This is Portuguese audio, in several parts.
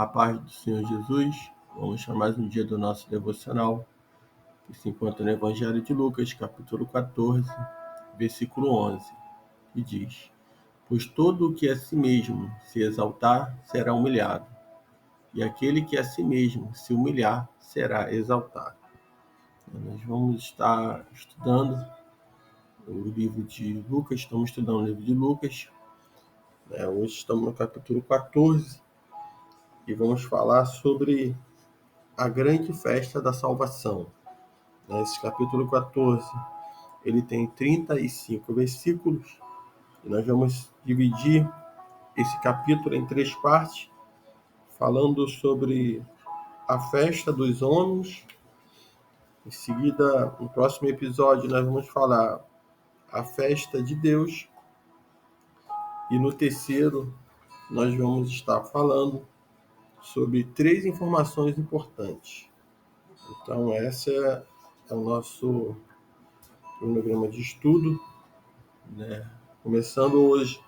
A paz do Senhor Jesus. Vamos a mais um dia do nosso devocional, que se encontra no Evangelho de Lucas, capítulo 14, versículo 11, que diz: Pois todo o que a si mesmo se exaltar será humilhado, e aquele que a si mesmo se humilhar será exaltado. Nós vamos estar estudando o livro de Lucas, estamos estudando o livro de Lucas. Hoje estamos no capítulo 14 e vamos falar sobre a grande festa da salvação. Esse capítulo 14, ele tem 35 versículos, e nós vamos dividir esse capítulo em 3 partes, falando sobre a festa dos homens. Em seguida, no próximo episódio, nós vamos falar a festa de Deus, e no terceiro, nós vamos estar falando sobre 3 informações importantes. Então, esse é o nosso cronograma de estudo, começando hoje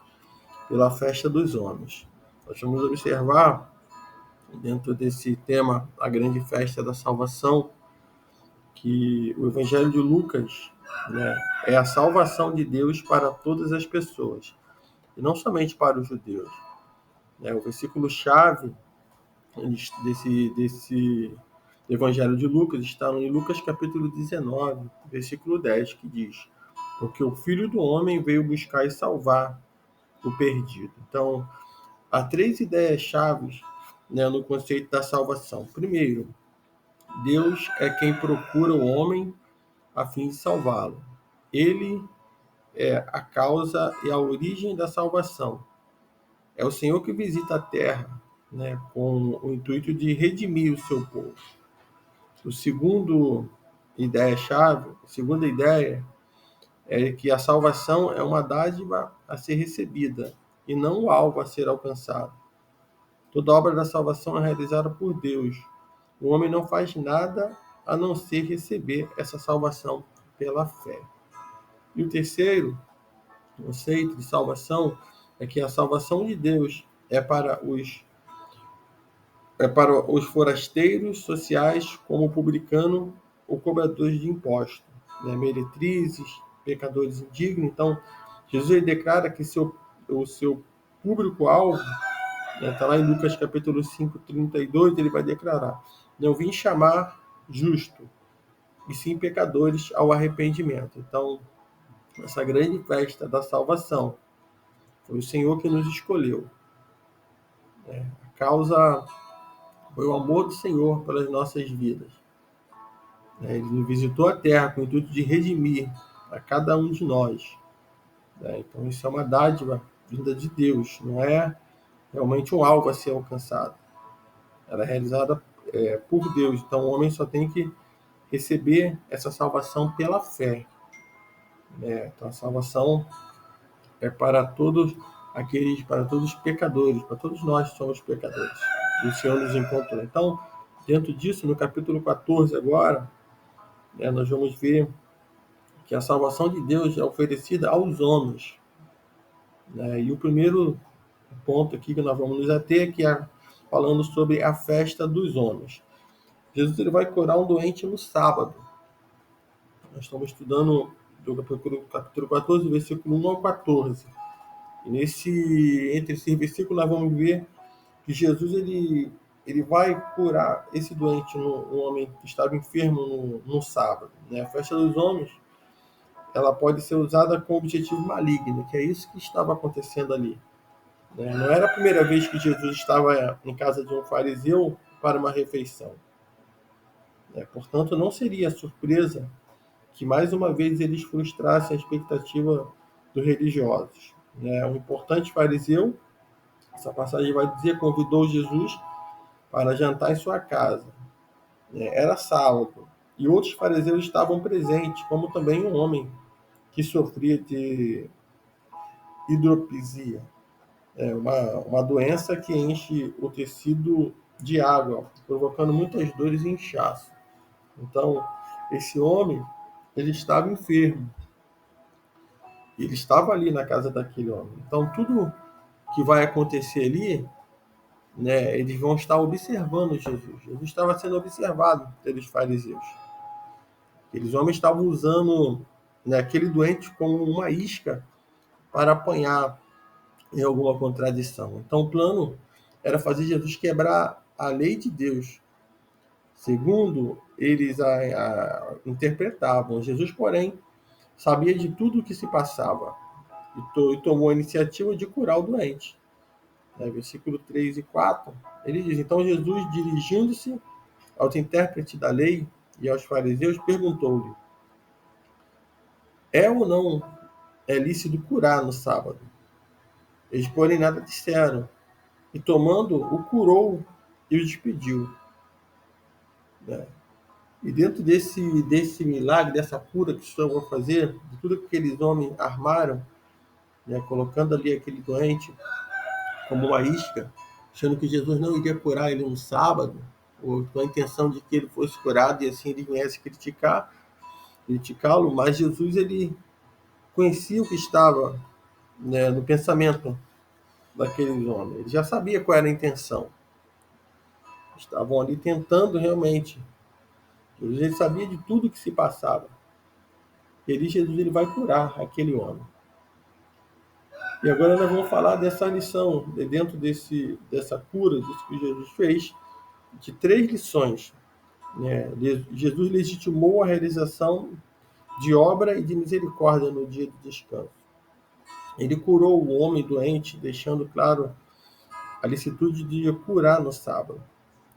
pela festa dos homens. Nós vamos observar, dentro desse tema, a grande festa da salvação, que o Evangelho de Lucas, é a salvação de Deus para todas as pessoas, e não somente para os judeus. O versículo-chave desse Evangelho de Lucas está em Lucas capítulo 19, versículo 10, que diz: Porque o Filho do Homem veio buscar e salvar o perdido. Então, há 3 ideias-chave, no conceito da salvação. Primeiro, Deus é quem procura o homem a fim de salvá-lo. Ele é a causa e a origem da salvação. É o Senhor que visita a terra, com o intuito de redimir o seu povo. A segunda ideia é que a salvação é uma dádiva a ser recebida e não o alvo a ser alcançado. Toda obra da salvação é realizada por Deus. O homem não faz nada a não ser receber essa salvação pela fé. E o terceiro conceito de salvação é que a salvação de Deus é para os forasteiros sociais, como o publicano ou cobradores de impostos, meretrizes, pecadores indignos. Então, Jesus declara que o seu público-alvo, está lá em Lucas capítulo 5, 32, ele vai declarar: não vim chamar justo, e sim pecadores ao arrependimento. Então, essa grande festa da salvação, foi o Senhor que nos escolheu. A causa foi o amor do Senhor pelas nossas vidas. Ele nos visitou a terra com o intuito de redimir a cada um de nós. Então, isso é uma dádiva vinda de Deus, não é realmente um alvo a ser alcançado. Ela é realizada por Deus. Então, o homem só tem que receber essa salvação pela fé. Então, a salvação é para todos os pecadores, para todos nós que somos pecadores. E o Senhor nos encontrou. Então, dentro disso, no capítulo 14 agora, nós vamos ver que a salvação de Deus é oferecida aos homens. E o primeiro ponto aqui que nós vamos nos ater, que é falando sobre a festa dos homens. Jesus ele vai curar um doente no sábado. Nós estamos estudando do capítulo 14, versículo 1 ao 14. E entre esses versículos nós vamos ver que Jesus ele vai curar esse doente, um homem que estava enfermo no sábado. A festa dos homens, ela pode ser usada com objetivo maligno, que é isso que estava acontecendo ali. Não era a primeira vez que Jesus estava em casa de um fariseu para uma refeição. Portanto, não seria surpresa que mais uma vez eles frustrassem a expectativa dos religiosos. Um importante fariseu, essa passagem vai dizer, convidou Jesus para jantar em sua casa. Era sábado, e outros fariseus estavam presentes, como também um homem que sofria de hidropisia, uma doença que enche o tecido de água, provocando muitas dores e inchaço. Então, esse homem, ele estava enfermo. Ele estava ali na casa daquele homem. Então, tudo que vai acontecer ali né, eles vão estar observando Jesus. Jesus estava sendo observado pelos fariseus. Aqueles homens estavam usando, né, aquele doente como uma isca para apanhar em alguma contradição. Então o plano era fazer Jesus quebrar a lei de Deus, segundo eles interpretavam. Jesus, porém, sabia de tudo o que se passava e tomou a iniciativa de curar o doente. Versículo 3 e 4, ele diz: Então Jesus, dirigindo-se aos intérpretes da lei e aos fariseus, perguntou-lhe: É ou não é lícito curar no sábado? Eles, porém, nada disseram. E tomando, o curou e o despediu. Né? E dentro desse milagre, dessa cura que o Senhor vai fazer, de tudo que aqueles homens armaram, né, colocando ali aquele doente como uma isca, achando que Jesus não iria curar ele no sábado, ou com a intenção de que ele fosse curado e assim ele viesse criticá-lo, mas Jesus ele conhecia o que estava, né, no pensamento daqueles homens. Ele já sabia qual era a intenção. Estavam ali tentando realmente. Jesus ele sabia de tudo que se passava. E ali Jesus ele vai curar aquele homem. E agora nós vamos falar dessa lição, dentro dessa cura, disso que Jesus fez, de 3 lições. Né? Jesus legitimou a realização de obra e de misericórdia no dia de descanso. Ele curou o homem doente, deixando claro a licitude de curar no sábado.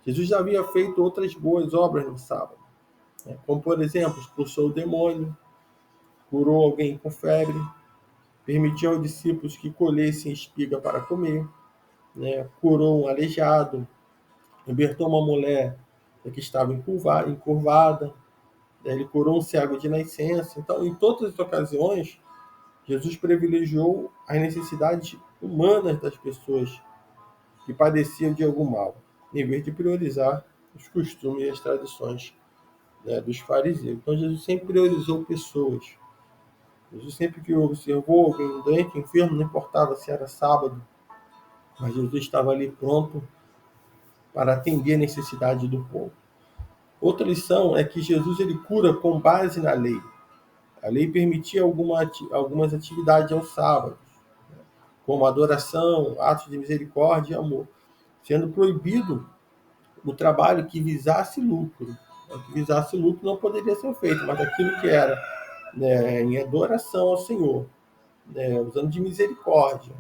Jesus já havia feito outras boas obras no sábado, né? Como, por exemplo, expulsou o demônio, curou alguém com febre, permitiu aos discípulos que colhessem espiga para comer, né? Curou um aleijado, libertou uma mulher que estava encurvada, né? Ele curou um cego de nascença. Então, em todas as ocasiões, Jesus privilegiou as necessidades humanas das pessoas que padeciam de algum mal, em vez de priorizar os costumes e as tradições, né, dos fariseus. Então, Jesus sempre priorizou pessoas. Jesus sempre que observou alguém doente, enfermo, não importava se era sábado, mas Jesus estava ali pronto para atender a necessidade do povo. Outra lição é que Jesus ele cura com base na lei. A lei permitia algumas atividades aos sábados, como adoração, atos de misericórdia e amor, sendo proibido o trabalho que visasse lucro. O que visasse lucro não poderia ser feito, mas aquilo que era, né, em adoração ao Senhor, né, usando de misericórdia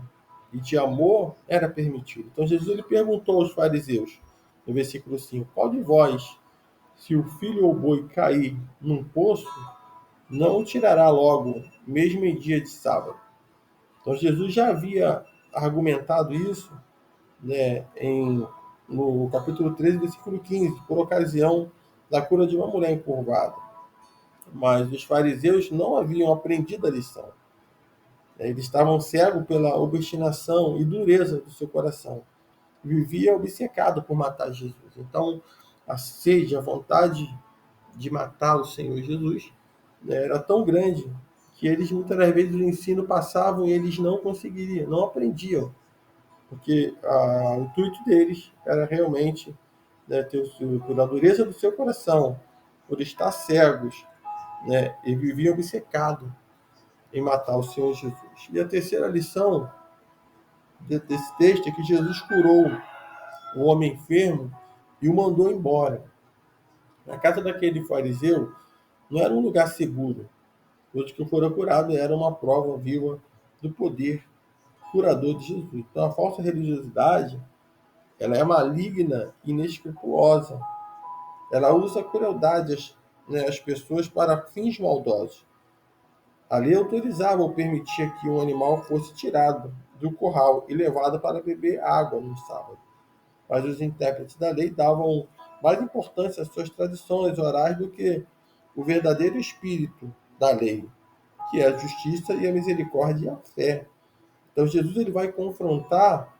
e de amor, era permitido. Então Jesus ele perguntou aos fariseus, no versículo 5, qual de vós, se o filho ou boi cair num poço, não o tirará logo, mesmo em dia de sábado? Então Jesus já havia argumentado isso, né, no capítulo 13, versículo 15, por ocasião da cura de uma mulher encurvada. Mas os fariseus não haviam aprendido a lição. Eles estavam cegos pela obstinação e dureza do seu coração. Vivia obcecado por matar Jesus. Então, a sede, a vontade de matar o Senhor Jesus, né, era tão grande que eles muitas das vezes o ensino passavam e eles não conseguiriam, não aprendiam, porque o intuito deles era realmente, né, por a dureza do seu coração, por estar cegos, né, e viviam obcecados em matar o Senhor Jesus. E a terceira lição desse texto é que Jesus curou o homem enfermo e o mandou embora. A casa daquele fariseu não era um lugar seguro. Todos que foram curados era uma prova viva do poder curador de Jesus. Então a falsa religiosidade ela é maligna e inescrupulosa. Ela usa a crueldade às pessoas para fins maldosos. A lei autorizava ou permitia que um animal fosse tirado do curral e levado para beber água no sábado. Mas os intérpretes da lei davam mais importância às suas tradições orais do que o verdadeiro espírito da lei, que é a justiça e a misericórdia e a fé. Então Jesus ele vai confrontar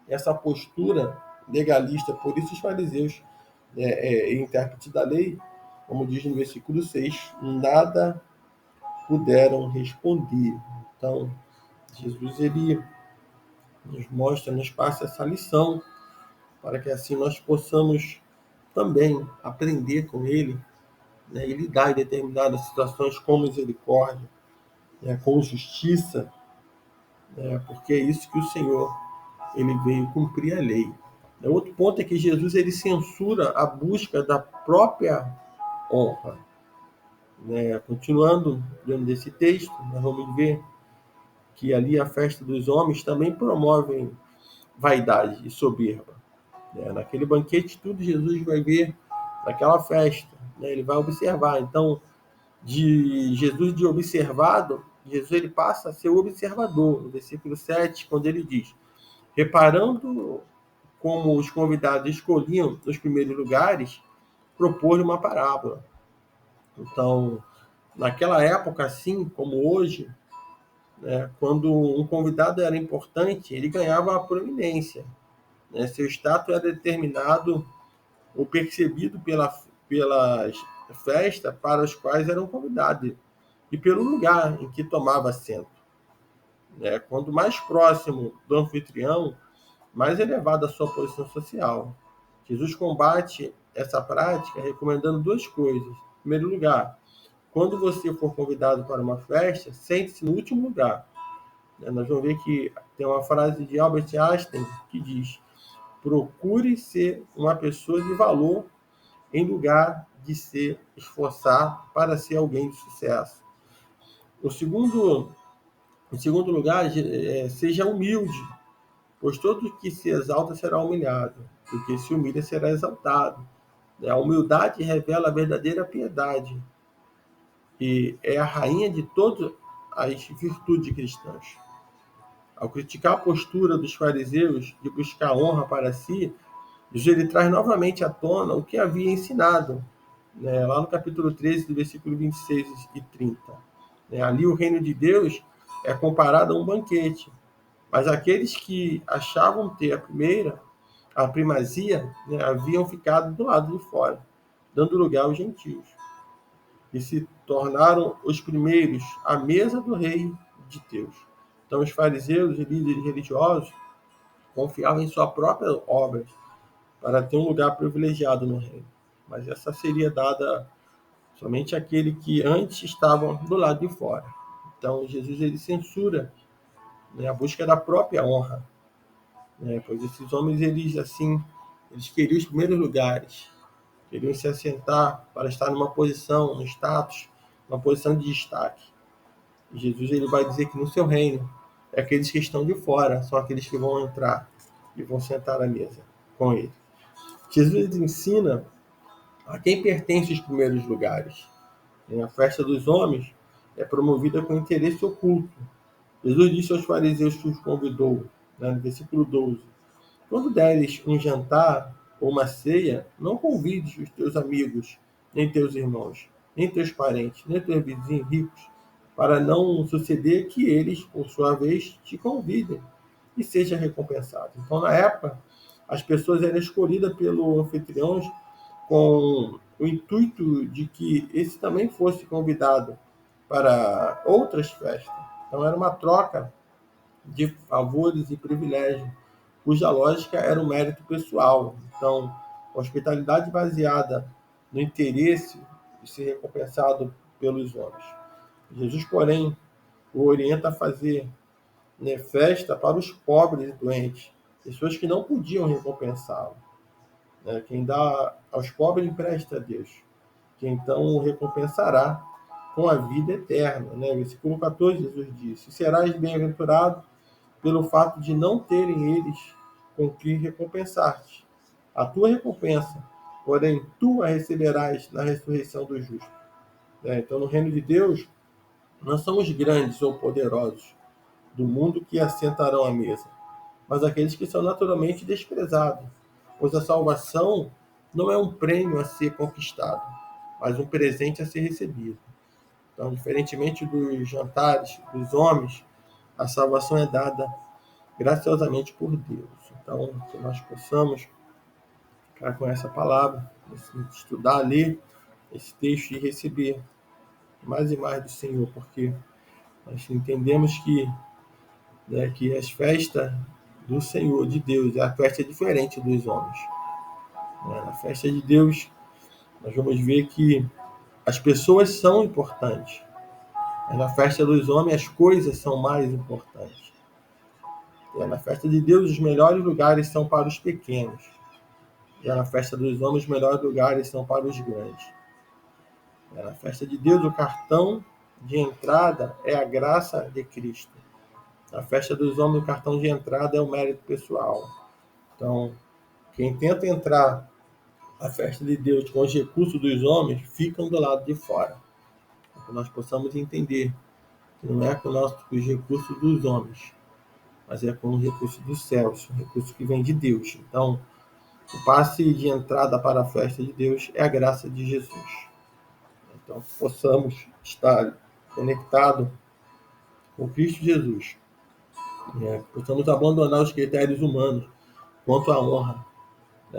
essa postura legalista, por isso os fariseus, intérpretes da lei, como diz no versículo 6, nada puderam responder. Então, Jesus ele nos mostra, nos passa essa lição para que assim nós possamos também aprender com ele, né, e lidar em determinadas situações com misericórdia, né, com justiça, né, porque é isso que o Senhor ele veio cumprir a lei. Outro ponto é que Jesus ele censura a busca da própria honra. Né? Continuando dentro desse texto, nós vamos ver que ali a festa dos homens também promovem vaidade e soberba. Né? Naquele banquete, tudo Jesus vai ver naquela festa. Né? Ele vai observar. Então, de Jesus de observado, Jesus ele passa a ser o observador. No versículo 7, quando ele diz: reparando como os convidados escolhiam os primeiros lugares, propor uma parábola. Então, naquela época, assim como hoje, né, quando um convidado era importante, ele ganhava a proeminência. Né? Seu status era determinado ou percebido pelas festas para as quais eram convidados e pelo lugar em que tomava assento. Né? Quanto mais próximo do anfitrião, mais elevada a sua posição social. Jesus combate essa prática recomendando duas coisas. Em primeiro lugar, quando você for convidado para uma festa, sente-se no último lugar. Nós vamos ver que tem uma frase de Albert Einstein que diz: procure ser uma pessoa de valor em lugar de se esforçar para ser alguém de sucesso. O segundo, em segundo lugar, seja humilde, pois todo que se exalta será humilhado, e o que se humilha será exaltado. A humildade revela a verdadeira piedade e é a rainha de todas as virtudes cristãs. Ao criticar a postura dos fariseus de buscar honra para si, Jesus ele traz novamente à tona o que havia ensinado, né, lá no capítulo 13, do versículo 26 e 30. Ali o reino de Deus é comparado a um banquete, mas aqueles que achavam ter a primazia, né, haviam ficado do lado de fora, dando lugar aos gentios, e se tornaram os primeiros à mesa do rei de Deus. Então os fariseus e líderes religiosos confiavam em sua própria obra para ter um lugar privilegiado no reino. Mas essa seria dada somente àquele que antes estavam do lado de fora. Então Jesus ele censura, né, a busca da própria honra, né, pois esses homens eles queriam os primeiros lugares, queriam se assentar para estar numa posição, um status, uma posição de destaque. E Jesus ele vai dizer que no seu reino é aqueles que estão de fora, são aqueles que vão entrar e vão sentar à mesa com ele. Jesus ensina a quem pertence os primeiros lugares. A festa dos homens é promovida com interesse oculto. Jesus disse aos fariseus que os convidou, né, no versículo 12: quando deres um jantar ou uma ceia, não convides os teus amigos, nem teus irmãos, nem teus parentes, nem teus vizinhos ricos, para não suceder que eles, por sua vez, te convidem e seja recompensado. Então, na época, as pessoas eram escolhidas pelo anfitrião com o intuito de que esse também fosse convidado para outras festas. Então, era uma troca de favores e privilégios, cuja lógica era o mérito pessoal. Então, hospitalidade baseada no interesse de ser recompensado pelos homens. Jesus, porém, o orienta a fazer, né, festa para os pobres e doentes, pessoas que não podiam recompensá-lo. Né? Quem dá aos pobres empresta a Deus, que então o recompensará com a vida eterna. Né? Versículo 14, Jesus disse: serás bem-aventurado pelo fato de não terem eles com que recompensar-te. A tua recompensa, porém, tu a receberás na ressurreição dos justos. Então, no reino de Deus, não são os grandes ou poderosos do mundo que assentarão à mesa, mas aqueles que são naturalmente desprezados, pois a salvação não é um prêmio a ser conquistado, mas um presente a ser recebido. Então, diferentemente dos jantares dos homens, a salvação é dada graciosamente por Deus. Então, que nós possamos ficar com essa palavra, estudar, ler esse texto e receber mais e mais do Senhor, porque nós entendemos que, né, que as festas do Senhor, de Deus. A festa é diferente dos homens. Na festa de Deus, nós vamos ver que as pessoas são importantes. Mas na festa dos homens, as coisas são mais importantes. Na festa de Deus, os melhores lugares são para os pequenos. Na festa dos homens, os melhores lugares são para os grandes. Na festa de Deus, o cartão de entrada é a graça de Cristo. Na festa dos homens, o cartão de entrada é o mérito pessoal. Então, quem tenta entrar na festa de Deus com os recursos dos homens, ficam do lado de fora. Para que nós possamos entender que não é com os recursos dos homens, mas é com os recursos dos céus, o recurso que vem de Deus. Então, o passe de entrada para a festa de Deus é a graça de Jesus. Então, que possamos estar conectados com Cristo Jesus. Possamos abandonar os critérios humanos quanto à honra.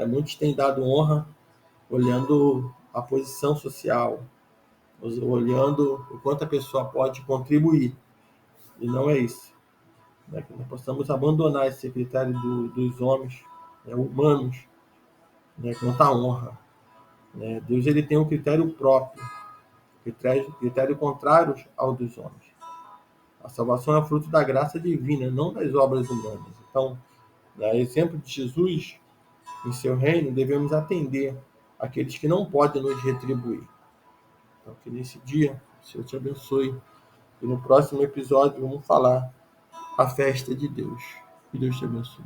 Muitos têm dado honra olhando a posição social, olhando o quanto a pessoa pode contribuir. E não é isso. Que nós possamos abandonar esse critério dos homens, humanos, quanto à honra. Deus ele tem um critério próprio, critério contrário ao dos homens. A salvação é fruto da graça divina, não das obras humanas. Então, exemplo de Jesus, em seu reino, devemos atender aqueles que não podem nos retribuir. Então, que nesse dia, o Senhor te abençoe. E no próximo episódio, vamos falar a festa de Deus. Que Deus te abençoe.